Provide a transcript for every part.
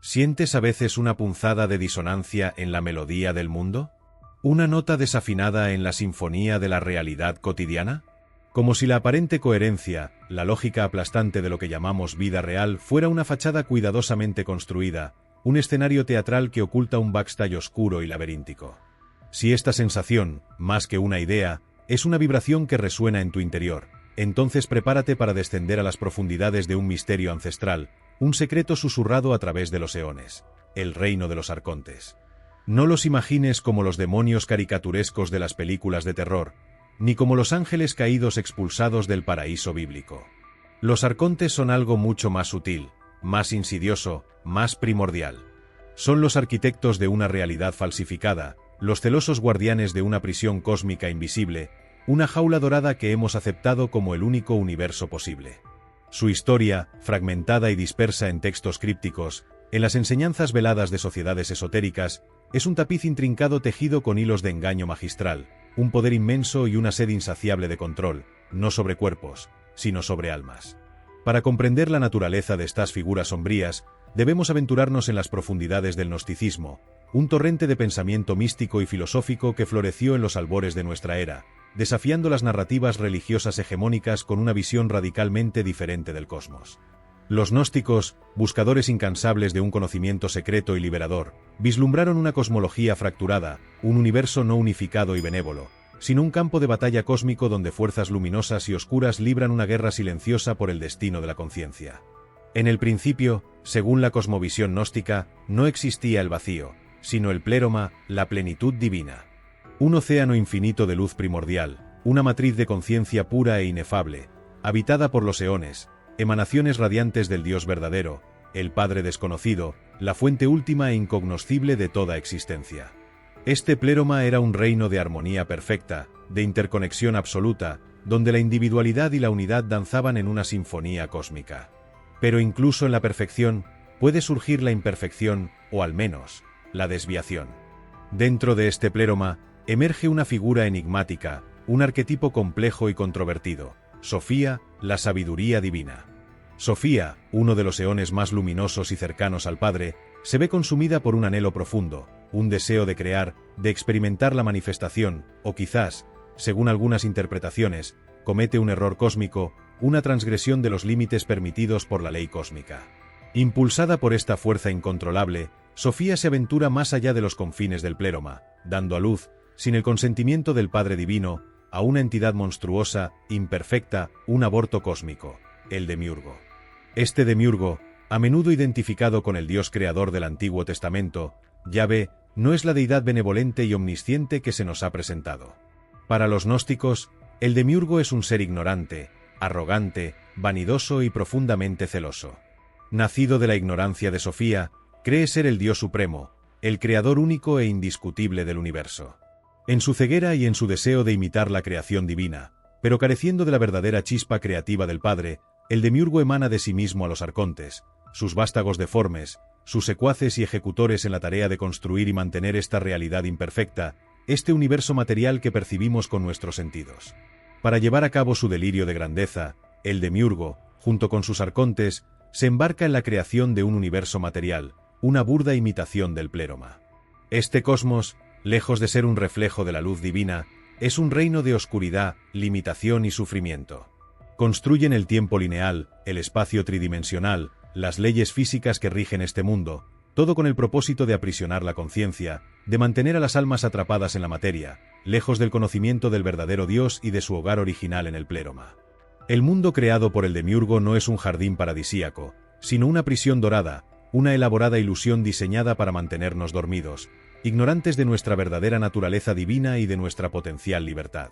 ¿Sientes a veces una punzada de disonancia en la melodía del mundo? ¿Una nota desafinada en la sinfonía de la realidad cotidiana? Como si la aparente coherencia, la lógica aplastante de lo que llamamos vida real, fuera una fachada cuidadosamente construida, un escenario teatral que oculta un backstage oscuro y laberíntico. Si esta sensación, más que una idea, es una vibración que resuena en tu interior, entonces prepárate para descender a las profundidades de un misterio ancestral, un secreto susurrado a través de los eones, el reino de los arcontes. No los imagines como los demonios caricaturescos de las películas de terror, ni como los ángeles caídos expulsados del paraíso bíblico. Los arcontes son algo mucho más sutil, más insidioso, más primordial. Son los arquitectos de una realidad falsificada, los celosos guardianes de una prisión cósmica invisible, una jaula dorada que hemos aceptado como el único universo posible. Su historia, fragmentada y dispersa en textos crípticos, en las enseñanzas veladas de sociedades esotéricas, es un tapiz intrincado tejido con hilos de engaño magistral, un poder inmenso y una sed insaciable de control, no sobre cuerpos, sino sobre almas. Para comprender la naturaleza de estas figuras sombrías, debemos aventurarnos en las profundidades del gnosticismo, un torrente de pensamiento místico y filosófico que floreció en los albores de nuestra era, desafiando las narrativas religiosas hegemónicas con una visión radicalmente diferente del cosmos. Los gnósticos, buscadores incansables de un conocimiento secreto y liberador, vislumbraron una cosmología fracturada, un universo no unificado y benévolo, sino un campo de batalla cósmico donde fuerzas luminosas y oscuras libran una guerra silenciosa por el destino de la conciencia. En el principio, según la cosmovisión gnóstica, no existía el vacío, sino el pléroma, la plenitud divina. Un océano infinito de luz primordial, una matriz de conciencia pura e inefable, habitada por los eones, emanaciones radiantes del Dios verdadero, el Padre desconocido, la fuente última e incognoscible de toda existencia. Este pléroma era un reino de armonía perfecta, de interconexión absoluta, donde la individualidad y la unidad danzaban en una sinfonía cósmica. Pero incluso en la perfección, puede surgir la imperfección, o al menos, la desviación. Dentro de este pléroma, emerge una figura enigmática, un arquetipo complejo y controvertido: Sofía, la sabiduría divina. Sofía, uno de los eones más luminosos y cercanos al Padre, se ve consumida por un anhelo profundo, un deseo de crear, de experimentar la manifestación, o quizás, según algunas interpretaciones, comete un error cósmico, una transgresión de los límites permitidos por la ley cósmica. Impulsada por esta fuerza incontrolable, Sofía se aventura más allá de los confines del pléroma, dando a luz, sin el consentimiento del Padre Divino, a una entidad monstruosa, imperfecta, un aborto cósmico, el Demiurgo. Este Demiurgo, a menudo identificado con el Dios creador del Antiguo Testamento, Yahvé, no es la deidad benevolente y omnisciente que se nos ha presentado. Para los gnósticos, el Demiurgo es un ser ignorante, arrogante, vanidoso y profundamente celoso. Nacido de la ignorancia de Sofía, cree ser el Dios supremo, el creador único e indiscutible del universo. En su ceguera y en su deseo de imitar la creación divina, pero careciendo de la verdadera chispa creativa del Padre, el Demiurgo emana de sí mismo a los arcontes, sus vástagos deformes, sus secuaces y ejecutores en la tarea de construir y mantener esta realidad imperfecta, este universo material que percibimos con nuestros sentidos. Para llevar a cabo su delirio de grandeza, el Demiurgo, junto con sus arcontes, se embarca en la creación de un universo material, una burda imitación del pléroma. Este cosmos, lejos de ser un reflejo de la luz divina, es un reino de oscuridad, limitación y sufrimiento. Construyen el tiempo lineal, el espacio tridimensional, las leyes físicas que rigen este mundo, todo con el propósito de aprisionar la conciencia, de mantener a las almas atrapadas en la materia, lejos del conocimiento del verdadero Dios y de su hogar original en el pléroma. El mundo creado por el Demiurgo no es un jardín paradisíaco, sino una prisión dorada, una elaborada ilusión diseñada para mantenernos dormidos, ignorantes de nuestra verdadera naturaleza divina y de nuestra potencial libertad.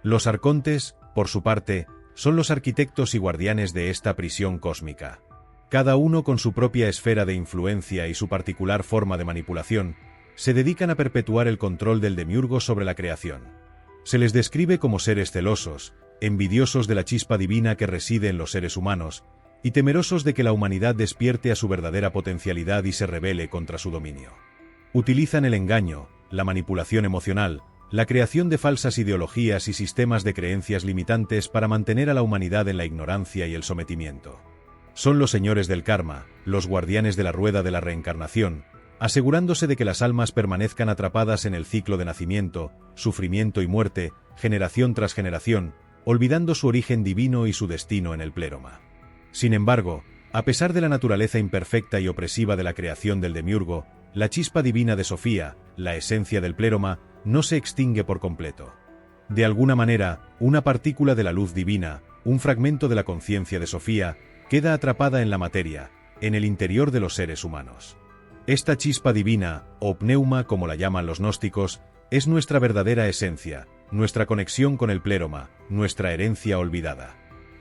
Los arcontes, por su parte, son los arquitectos y guardianes de esta prisión cósmica. Cada uno con su propia esfera de influencia y su particular forma de manipulación, se dedican a perpetuar el control del Demiurgo sobre la creación. Se les describe como seres celosos, envidiosos de la chispa divina que reside en los seres humanos, y temerosos de que la humanidad despierte a su verdadera potencialidad y se rebele contra su dominio. Utilizan el engaño, la manipulación emocional, la creación de falsas ideologías y sistemas de creencias limitantes para mantener a la humanidad en la ignorancia y el sometimiento. Son los señores del karma, los guardianes de la rueda de la reencarnación, asegurándose de que las almas permanezcan atrapadas en el ciclo de nacimiento, sufrimiento y muerte, generación tras generación, olvidando su origen divino y su destino en el pléroma. Sin embargo, a pesar de la naturaleza imperfecta y opresiva de la creación del demiurgo, la chispa divina de Sofía, la esencia del pléroma, no se extingue por completo. De alguna manera, una partícula de la luz divina, un fragmento de la conciencia de Sofía, queda atrapada en la materia, en el interior de los seres humanos. Esta chispa divina, o pneuma como la llaman los gnósticos, es nuestra verdadera esencia, nuestra conexión con el pléroma, nuestra herencia olvidada.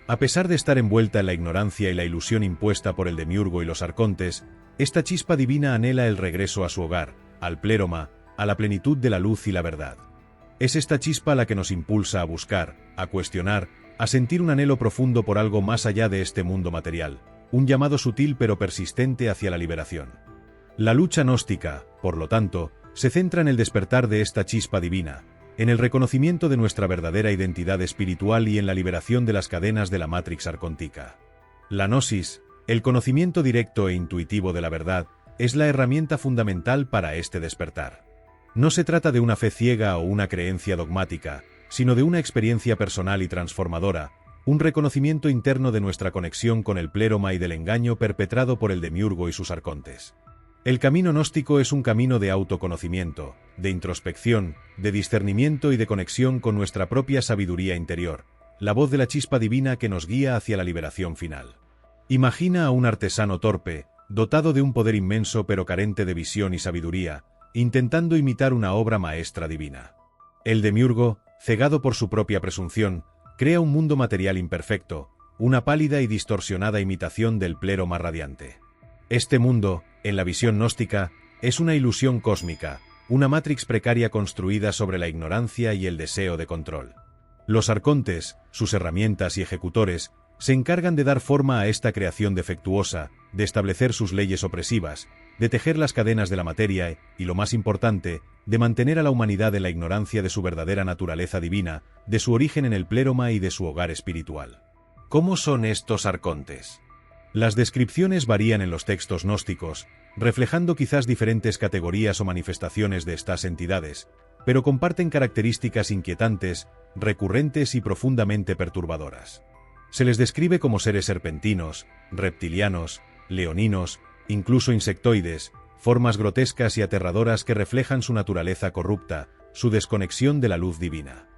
A pesar de estar envuelta en la ignorancia y la ilusión impuesta por el demiurgo y los arcontes, esta chispa divina anhela el regreso a su hogar, al pléroma, a la plenitud de la luz y la verdad. Es esta chispa la que nos impulsa a buscar, a cuestionar, a sentir un anhelo profundo por algo más allá de este mundo material, un llamado sutil pero persistente hacia la liberación. La lucha gnóstica, por lo tanto, se centra en el despertar de esta chispa divina, en el reconocimiento de nuestra verdadera identidad espiritual y en la liberación de las cadenas de la Matrix arcóntica. La gnosis, el conocimiento directo e intuitivo de la verdad, es la herramienta fundamental para este despertar. No se trata de una fe ciega o una creencia dogmática, sino de una experiencia personal y transformadora, un reconocimiento interno de nuestra conexión con el pléroma y del engaño perpetrado por el demiurgo y sus arcontes. El camino gnóstico es un camino de autoconocimiento, de introspección, de discernimiento y de conexión con nuestra propia sabiduría interior, la voz de la chispa divina que nos guía hacia la liberación final. Imagina a un artesano torpe, dotado de un poder inmenso pero carente de visión y sabiduría, intentando imitar una obra maestra divina. El demiurgo, cegado por su propia presunción, crea un mundo material imperfecto, una pálida y distorsionada imitación del pléroma radiante. Este mundo, en la visión gnóstica, es una ilusión cósmica, una matrix precaria construida sobre la ignorancia y el deseo de control. Los arcontes, sus herramientas y ejecutores, se encargan de dar forma a esta creación defectuosa, de establecer sus leyes opresivas, de tejer las cadenas de la materia y, lo más importante, de mantener a la humanidad en la ignorancia de su verdadera naturaleza divina, de su origen en el pléroma y de su hogar espiritual. ¿Cómo son estos arcontes? Las descripciones varían en los textos gnósticos, reflejando quizás diferentes categorías o manifestaciones de estas entidades, pero comparten características inquietantes, recurrentes y profundamente perturbadoras. Se les describe como seres serpentinos, reptilianos, leoninos, incluso insectoides, formas grotescas y aterradoras que reflejan su naturaleza corrupta, su desconexión de la luz divina.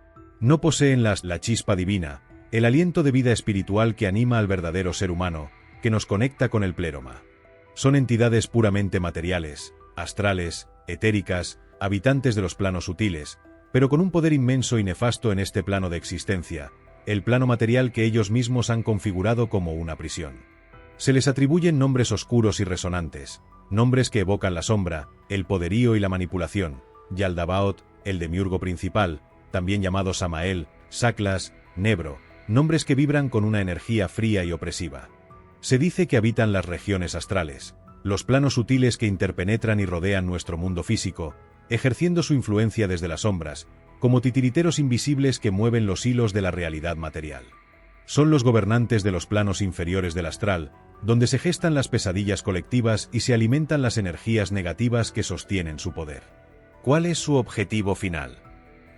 No poseen la chispa divina, el aliento de vida espiritual que anima al verdadero ser humano, que nos conecta con el pléroma. Son entidades puramente materiales, astrales, etéricas, habitantes de los planos sutiles, pero con un poder inmenso y nefasto en este plano de existencia, el plano material que ellos mismos han configurado como una prisión. Se les atribuyen nombres oscuros y resonantes, nombres que evocan la sombra, el poderío y la manipulación: Yaldabaoth, el demiurgo principal, también llamado Samael, Saklas, Nebro, nombres que vibran con una energía fría y opresiva. Se dice que habitan las regiones astrales, los planos sutiles que interpenetran y rodean nuestro mundo físico, ejerciendo su influencia desde las sombras, como titiriteros invisibles que mueven los hilos de la realidad material. Son los gobernantes de los planos inferiores del astral, donde se gestan las pesadillas colectivas y se alimentan las energías negativas que sostienen su poder. ¿Cuál es su objetivo final?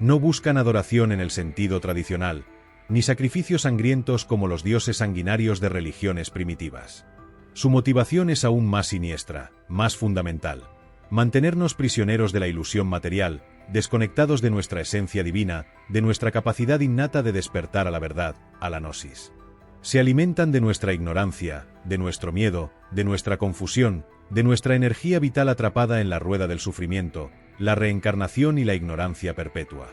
No buscan adoración en el sentido tradicional, ni sacrificios sangrientos como los dioses sanguinarios de religiones primitivas. Su motivación es aún más siniestra, más fundamental: mantenernos prisioneros de la ilusión material, desconectados de nuestra esencia divina, de nuestra capacidad innata de despertar a la verdad, a la gnosis. Se alimentan de nuestra ignorancia, de nuestro miedo, de nuestra confusión, de nuestra energía vital atrapada en la rueda del sufrimiento, la reencarnación y la ignorancia perpetua.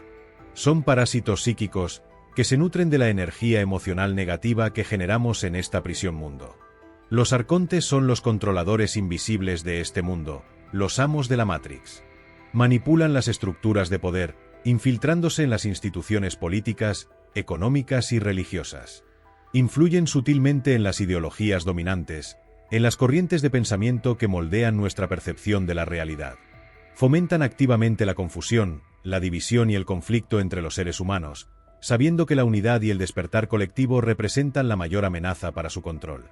Son parásitos psíquicos que se nutren de la energía emocional negativa que generamos en esta prisión mundo. Los arcontes son los controladores invisibles de este mundo, los amos de la Matrix. Manipulan las estructuras de poder, infiltrándose en las instituciones políticas, económicas y religiosas. Influyen sutilmente en las ideologías dominantes, en las corrientes de pensamiento que moldean nuestra percepción de la realidad. Fomentan activamente la confusión, la división y el conflicto entre los seres humanos, sabiendo que la unidad y el despertar colectivo representan la mayor amenaza para su control.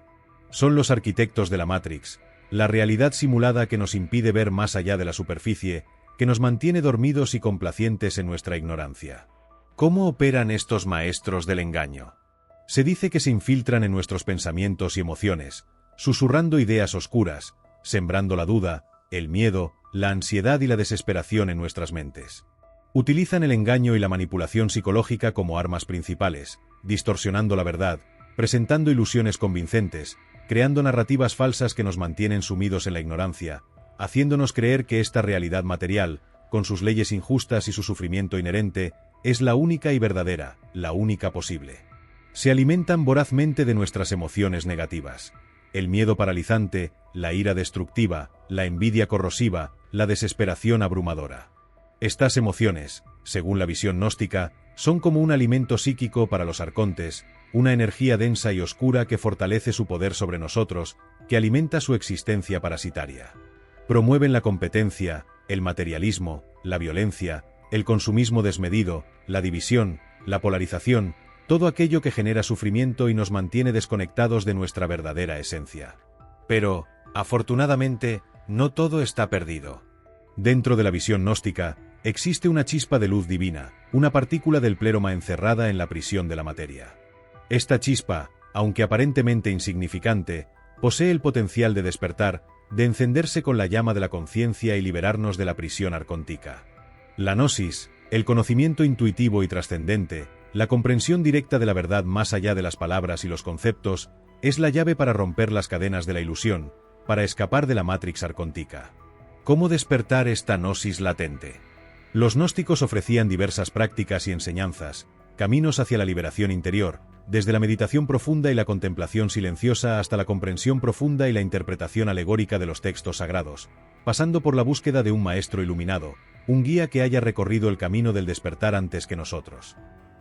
Son los arquitectos de la Matrix, la realidad simulada que nos impide ver más allá de la superficie, que nos mantiene dormidos y complacientes en nuestra ignorancia. ¿Cómo operan estos maestros del engaño? Se dice que se infiltran en nuestros pensamientos y emociones, susurrando ideas oscuras, sembrando la duda, el miedo, la ansiedad y la desesperación en nuestras mentes. Utilizan el engaño y la manipulación psicológica como armas principales, distorsionando la verdad, presentando ilusiones convincentes, creando narrativas falsas que nos mantienen sumidos en la ignorancia, haciéndonos creer que esta realidad material, con sus leyes injustas y su sufrimiento inherente, es la única y verdadera, la única posible. Se alimentan vorazmente de nuestras emociones negativas. El miedo paralizante, la ira destructiva, la envidia corrosiva, la desesperación abrumadora. Estas emociones, según la visión gnóstica, son como un alimento psíquico para los arcontes, una energía densa y oscura que fortalece su poder sobre nosotros, que alimenta su existencia parasitaria. Promueven la competencia, el materialismo, la violencia, el consumismo desmedido, la división, la polarización, todo aquello que genera sufrimiento y nos mantiene desconectados de nuestra verdadera esencia. Pero, afortunadamente, no todo está perdido. Dentro de la visión gnóstica, existe una chispa de luz divina, una partícula del pléroma encerrada en la prisión de la materia. Esta chispa, aunque aparentemente insignificante, posee el potencial de despertar, de encenderse con la llama de la conciencia y liberarnos de la prisión arcóntica. La gnosis, el conocimiento intuitivo y trascendente, la comprensión directa de la verdad más allá de las palabras y los conceptos, es la llave para romper las cadenas de la ilusión, para escapar de la Matrix arcóntica. ¿Cómo despertar esta gnosis latente? Los gnósticos ofrecían diversas prácticas y enseñanzas, caminos hacia la liberación interior, desde la meditación profunda y la contemplación silenciosa hasta la comprensión profunda y la interpretación alegórica de los textos sagrados, pasando por la búsqueda de un maestro iluminado, un guía que haya recorrido el camino del despertar antes que nosotros.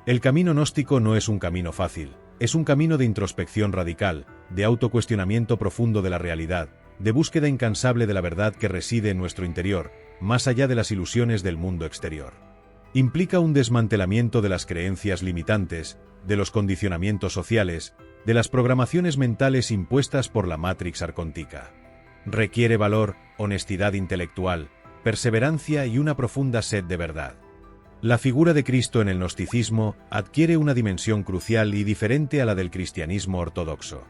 El camino gnóstico no es un camino fácil, es un camino de introspección radical, de autocuestionamiento profundo de la realidad, de búsqueda incansable de la verdad que reside en nuestro interior, más allá de las ilusiones del mundo exterior. Implica un desmantelamiento de las creencias limitantes, de los condicionamientos sociales, de las programaciones mentales impuestas por la Matrix arcóntica. Requiere valor, honestidad intelectual, perseverancia y una profunda sed de verdad. La figura de Cristo en el gnosticismo adquiere una dimensión crucial y diferente a la del cristianismo ortodoxo.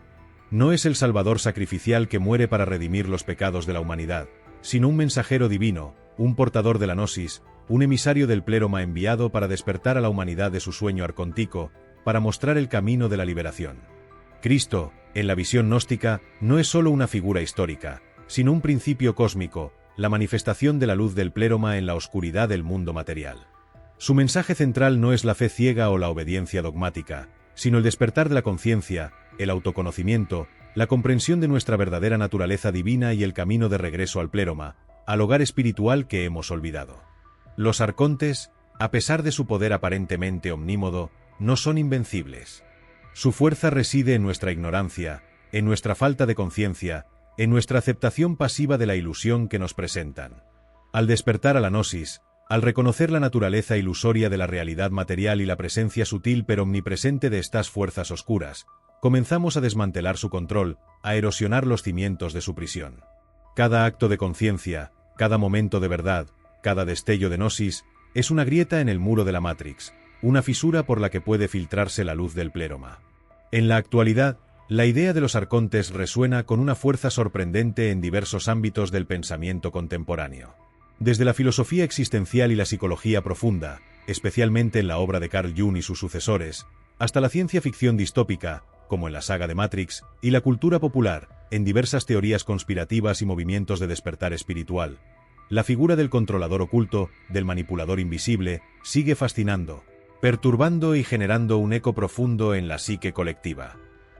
No es el Salvador sacrificial que muere para redimir los pecados de la humanidad, sino un mensajero divino, un portador de la gnosis, un emisario del pléroma enviado para despertar a la humanidad de su sueño arcóntico, para mostrar el camino de la liberación. Cristo, en la visión gnóstica, no es solo una figura histórica, sino un principio cósmico, la manifestación de la luz del pléroma en la oscuridad del mundo material. Su mensaje central no es la fe ciega o la obediencia dogmática, sino el despertar de la conciencia, el autoconocimiento, la comprensión de nuestra verdadera naturaleza divina y el camino de regreso al pléroma, al hogar espiritual que hemos olvidado. Los arcontes, a pesar de su poder aparentemente omnímodo, no son invencibles. Su fuerza reside en nuestra ignorancia, en nuestra falta de conciencia, en nuestra aceptación pasiva de la ilusión que nos presentan. Al despertar a la gnosis, al reconocer la naturaleza ilusoria de la realidad material y la presencia sutil pero omnipresente de estas fuerzas oscuras, comenzamos a desmantelar su control, a erosionar los cimientos de su prisión. Cada acto de conciencia, cada momento de verdad, cada destello de gnosis, es una grieta en el muro de la Matrix, una fisura por la que puede filtrarse la luz del pléroma. En la actualidad, la idea de los arcontes resuena con una fuerza sorprendente en diversos ámbitos del pensamiento contemporáneo. Desde la filosofía existencial y la psicología profunda, especialmente en la obra de Carl Jung y sus sucesores, hasta la ciencia ficción distópica, como en la saga de Matrix, y la cultura popular, en diversas teorías conspirativas y movimientos de despertar espiritual. La figura del controlador oculto, del manipulador invisible, sigue fascinando, perturbando y generando un eco profundo en la psique colectiva.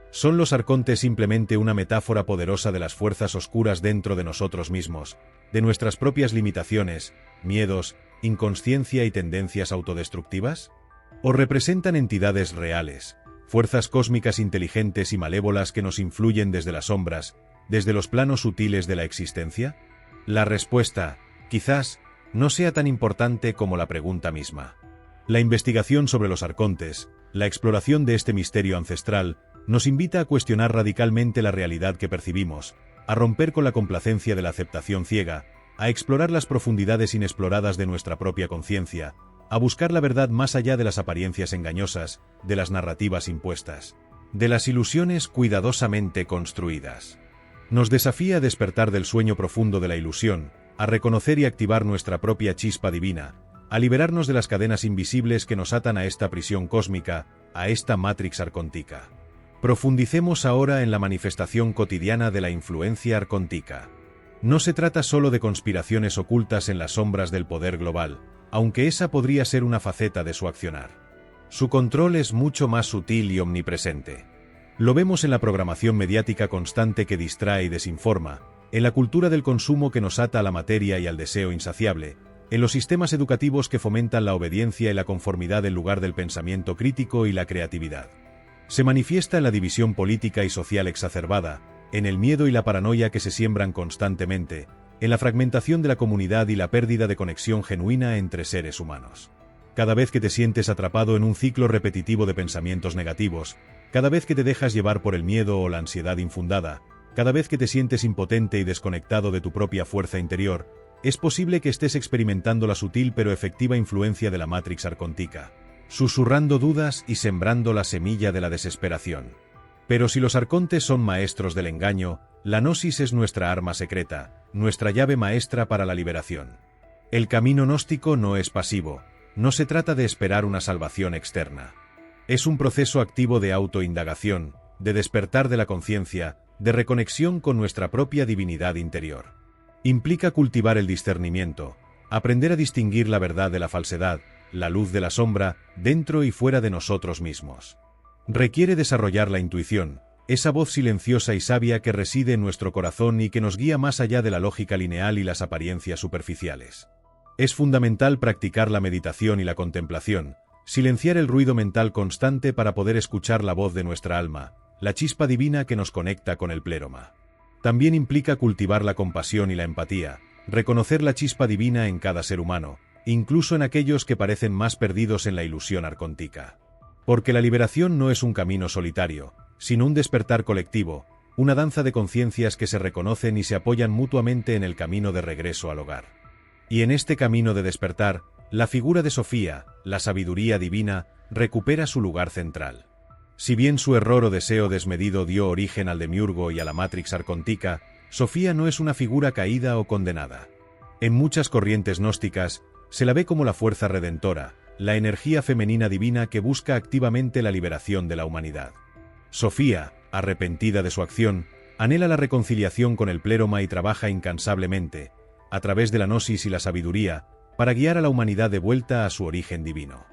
¿Son los arcontes simplemente una metáfora poderosa de las fuerzas oscuras dentro de nosotros mismos, de nuestras propias limitaciones, miedos, inconsciencia y tendencias autodestructivas? ¿O representan entidades reales, fuerzas cósmicas inteligentes y malévolas que nos influyen desde las sombras, desde los planos sutiles de la existencia? La respuesta, quizás, no sea tan importante como la pregunta misma. La investigación sobre los arcontes, la exploración de este misterio ancestral, nos invita a cuestionar radicalmente la realidad que percibimos, a romper con la complacencia de la aceptación ciega, a explorar las profundidades inexploradas de nuestra propia conciencia, a buscar la verdad más allá de las apariencias engañosas, de las narrativas impuestas, de las ilusiones cuidadosamente construidas. Nos desafía a despertar del sueño profundo de la ilusión, a reconocer y activar nuestra propia chispa divina, a liberarnos de las cadenas invisibles que nos atan a esta prisión cósmica, a esta Matrix arcóntica. Profundicemos ahora en la manifestación cotidiana de la influencia arcóntica. No se trata solo de conspiraciones ocultas en las sombras del poder global, aunque esa podría ser una faceta de su accionar. Su control es mucho más sutil y omnipresente. Lo vemos en la programación mediática constante que distrae y desinforma, en la cultura del consumo que nos ata a la materia y al deseo insaciable, en los sistemas educativos que fomentan la obediencia y la conformidad en lugar del pensamiento crítico y la creatividad. Se manifiesta en la división política y social exacerbada, en el miedo y la paranoia que se siembran constantemente, en la fragmentación de la comunidad y la pérdida de conexión genuina entre seres humanos. Cada vez que te sientes atrapado en un ciclo repetitivo de pensamientos negativos, cada vez que te dejas llevar por el miedo o la ansiedad infundada, cada vez que te sientes impotente y desconectado de tu propia fuerza interior, es posible que estés experimentando la sutil pero efectiva influencia de la Matrix arcóntica, susurrando dudas y sembrando la semilla de la desesperación. Pero si los arcontes son maestros del engaño, la gnosis es nuestra arma secreta, nuestra llave maestra para la liberación. El camino gnóstico no es pasivo, no se trata de esperar una salvación externa. Es un proceso activo de autoindagación, de despertar de la conciencia, de reconexión con nuestra propia divinidad interior. Implica cultivar el discernimiento, aprender a distinguir la verdad de la falsedad, la luz de la sombra, dentro y fuera de nosotros mismos. Requiere desarrollar la intuición, esa voz silenciosa y sabia que reside en nuestro corazón y que nos guía más allá de la lógica lineal y las apariencias superficiales. Es fundamental practicar la meditación y la contemplación, silenciar el ruido mental constante para poder escuchar la voz de nuestra alma, la chispa divina que nos conecta con el pléroma. También implica cultivar la compasión y la empatía, reconocer la chispa divina en cada ser humano, incluso en aquellos que parecen más perdidos en la ilusión arcóntica. Porque la liberación no es un camino solitario, sino un despertar colectivo, una danza de conciencias que se reconocen y se apoyan mutuamente en el camino de regreso al hogar. Y en este camino de despertar, la figura de Sofía, la sabiduría divina, recupera su lugar central. Si bien su error o deseo desmedido dio origen al demiurgo y a la Matrix arcóntica, Sofía no es una figura caída o condenada. En muchas corrientes gnósticas, se la ve como la fuerza redentora, la energía femenina divina que busca activamente la liberación de la humanidad. Sofía, arrepentida de su acción, anhela la reconciliación con el pléroma y trabaja incansablemente, a través de la gnosis y la sabiduría, para guiar a la humanidad de vuelta a su origen divino.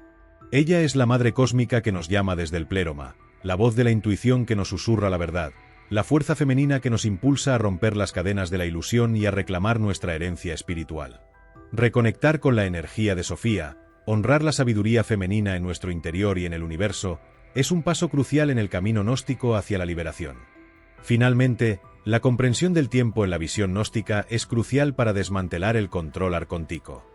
Ella es la madre cósmica que nos llama desde el pléroma, la voz de la intuición que nos susurra la verdad, la fuerza femenina que nos impulsa a romper las cadenas de la ilusión y a reclamar nuestra herencia espiritual. Reconectar con la energía de Sofía, honrar la sabiduría femenina en nuestro interior y en el universo, es un paso crucial en el camino gnóstico hacia la liberación. Finalmente, la comprensión del tiempo en la visión gnóstica es crucial para desmantelar el control arcóntico.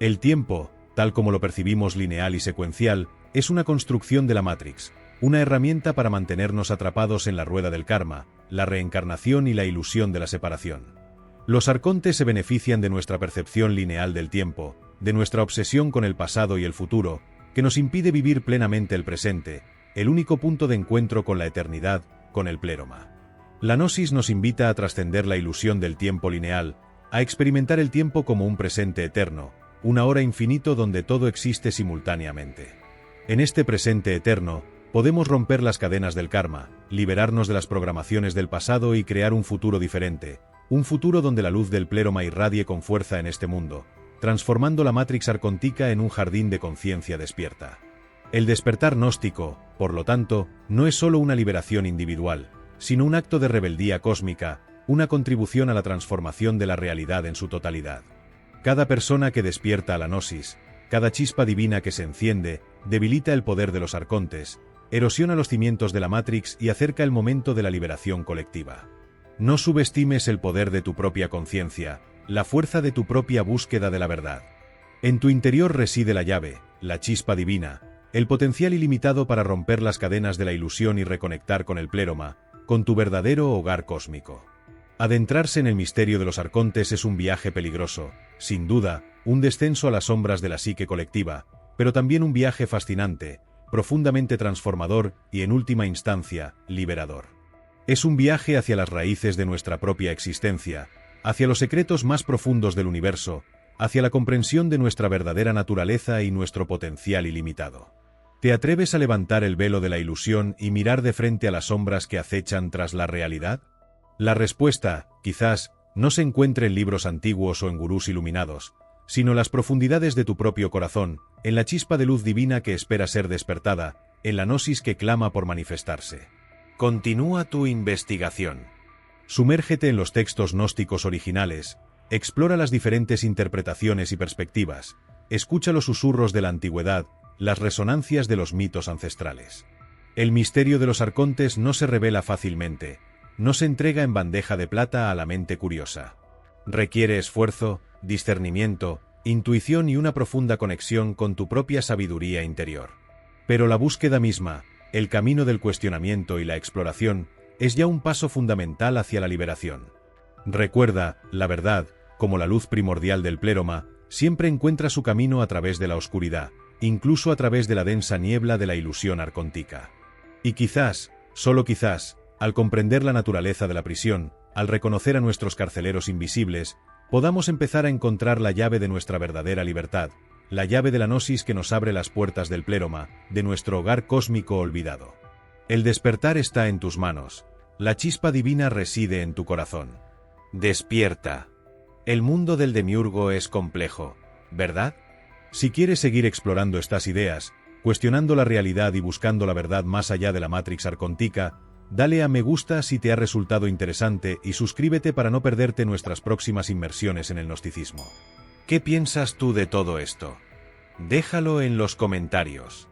El tiempo, tal como lo percibimos lineal y secuencial, es una construcción de la Matrix, una herramienta para mantenernos atrapados en la rueda del karma, la reencarnación y la ilusión de la separación. Los arcontes se benefician de nuestra percepción lineal del tiempo, de nuestra obsesión con el pasado y el futuro, que nos impide vivir plenamente el presente, el único punto de encuentro con la eternidad, con el pléroma. La gnosis nos invita a trascender la ilusión del tiempo lineal, a experimentar el tiempo como un presente eterno, una hora infinito donde todo existe simultáneamente. En este presente eterno, podemos romper las cadenas del karma, liberarnos de las programaciones del pasado y crear un futuro diferente, un futuro donde la luz del pléroma irradie con fuerza en este mundo, transformando la Matrix arcóntica en un jardín de conciencia despierta. El despertar gnóstico, por lo tanto, no es solo una liberación individual, sino un acto de rebeldía cósmica, una contribución a la transformación de la realidad en su totalidad. Cada persona que despierta a la gnosis, cada chispa divina que se enciende, debilita el poder de los arcontes, erosiona los cimientos de la Matrix y acerca el momento de la liberación colectiva. No subestimes el poder de tu propia conciencia, la fuerza de tu propia búsqueda de la verdad. En tu interior reside la llave, la chispa divina, el potencial ilimitado para romper las cadenas de la ilusión y reconectar con el pléroma, con tu verdadero hogar cósmico. Adentrarse en el misterio de los arcontes es un viaje peligroso, sin duda, un descenso a las sombras de la psique colectiva, pero también un viaje fascinante, profundamente transformador y, en última instancia, liberador. Es un viaje hacia las raíces de nuestra propia existencia, hacia los secretos más profundos del universo, hacia la comprensión de nuestra verdadera naturaleza y nuestro potencial ilimitado. ¿Te atreves a levantar el velo de la ilusión y mirar de frente a las sombras que acechan tras la realidad? La respuesta, quizás, no se encuentre en libros antiguos o en gurús iluminados, sino en las profundidades de tu propio corazón, en la chispa de luz divina que espera ser despertada, en la gnosis que clama por manifestarse. Continúa tu investigación. Sumérgete en los textos gnósticos originales, explora las diferentes interpretaciones y perspectivas, escucha los susurros de la antigüedad, las resonancias de los mitos ancestrales. El misterio de los arcontes no se revela fácilmente, no se entrega en bandeja de plata a la mente curiosa. Requiere esfuerzo, discernimiento, intuición y una profunda conexión con tu propia sabiduría interior. Pero la búsqueda misma, el camino del cuestionamiento y la exploración, es ya un paso fundamental hacia la liberación. Recuerda, la verdad, como la luz primordial del pléroma, siempre encuentra su camino a través de la oscuridad, incluso a través de la densa niebla de la ilusión arcóntica. Y quizás, solo quizás, al comprender la naturaleza de la prisión, al reconocer a nuestros carceleros invisibles, podamos empezar a encontrar la llave de nuestra verdadera libertad, la llave de la gnosis que nos abre las puertas del pléroma, de nuestro hogar cósmico olvidado. El despertar está en tus manos, la chispa divina reside en tu corazón. Despierta. El mundo del demiurgo es complejo, ¿verdad? Si quieres seguir explorando estas ideas, cuestionando la realidad y buscando la verdad más allá de la Matrix arcóntica, dale a me gusta si te ha resultado interesante y suscríbete para no perderte nuestras próximas inmersiones en el gnosticismo. ¿Qué piensas tú de todo esto? Déjalo en los comentarios.